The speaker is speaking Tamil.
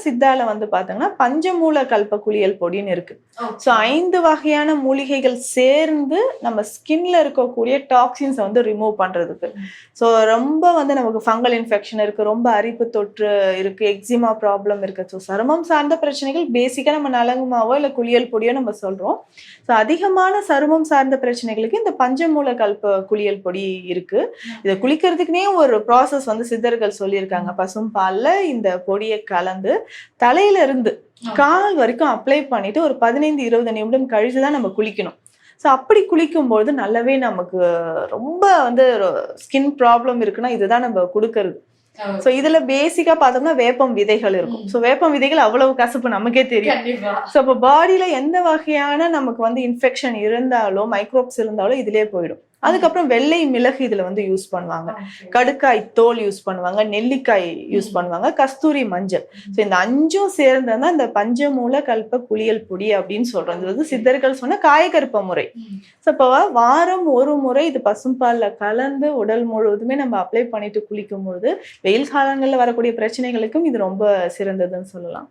சித்தால வந்து பாத்தீங்கன்னா பஞ்சமூல கல்ப குளியல் பொடின்னு இருக்கு. ஸோ 5 வகையான மூலிகைகள் சேர்ந்து நம்ம ஸ்கின்ல இருக்கக்கூடிய டாக்ஸின்ஸை வந்து ரிமூவ் பண்றதுக்கு. ஸோ ரொம்ப வந்து நமக்கு ஃபங்கல் இன்ஃபெக்ஷன் இருக்கு, ரொம்ப அரிப்பு தொற்று இருக்கு, எக்ஸிமா ப்ராப்ளம் இருக்கு. ஸோ சருமம் சார்ந்த பிரச்சனைகள் பேசிக்கா நம்ம நலங்கு மாவோ இல்லை குளியல் பொடியோ நம்ம சொல்றோம். ஸோ அதிகமான சருமம் சார்ந்த பிரச்சனைகளுக்கு இந்த பஞ்சமூல கல்ப குளியல் பொடி இருக்கு. இதை குளிக்கிறதுக்குனே ஒரு ப்ராசஸ் வந்து சித்தர்கள் சொல்லியிருக்காங்க. பசும் பால்ல இந்த பொடியை கலந்து தலையில இருந்து கால் வரைக்கும் அப்ளை பண்ணிட்டு ஒரு 15-20 நிமிடம் கழிச்சுதான் நம்ம குளிக்கணும். ஸோ அப்படி குளிக்கும்போது நல்லாவே நமக்கு ரொம்ப வந்து ஸ்கின் ப்ராப்ளம் இருக்குன்னா இதுதான் நம்ம கொடுக்கறது. ஸோ இதுல பேசிக்கா பார்த்தோம்னா வேப்பம் விதைகள் இருக்கும். ஸோ வேப்பம் விதைகள் அவ்வளவு கசப்பு நமக்கே தெரியும். ஸோ அப்போ பாடியில எந்த வகையான நமக்கு வந்து இன்ஃபெக்ஷன் இருந்தாலும் மைக்ரோப்ஸ் இருந்தாலும் இதுலயே போயிடும். அதுக்கப்புறம் வெள்ளை மிளகு இதுல வந்து யூஸ் பண்ணுவாங்க, கடுக்காய் தோல் யூஸ் பண்ணுவாங்க, நெல்லிக்காய் யூஸ் பண்ணுவாங்க, கஸ்தூரி மஞ்சள். ஸோ இந்த 5ம் சேர்ந்ததான் இந்த பஞ்சமூல கல்ப குளியல் பொடி அப்படின்னு சொல்றோம். இது வந்து சித்தர்கள் சொன்ன காயகற்ப முறை. ஸோ இப்போ வாரம் ஒரு முறை இது பசும்பால்ல கலந்து உடல் முழுவதுமே நம்ம அப்ளை பண்ணிட்டு குளிக்கும் பொழுது வெயில் காலங்கள்ல வரக்கூடிய பிரச்சனைகளுக்கும் இது ரொம்ப சிறந்ததுன்னு சொல்லலாம்.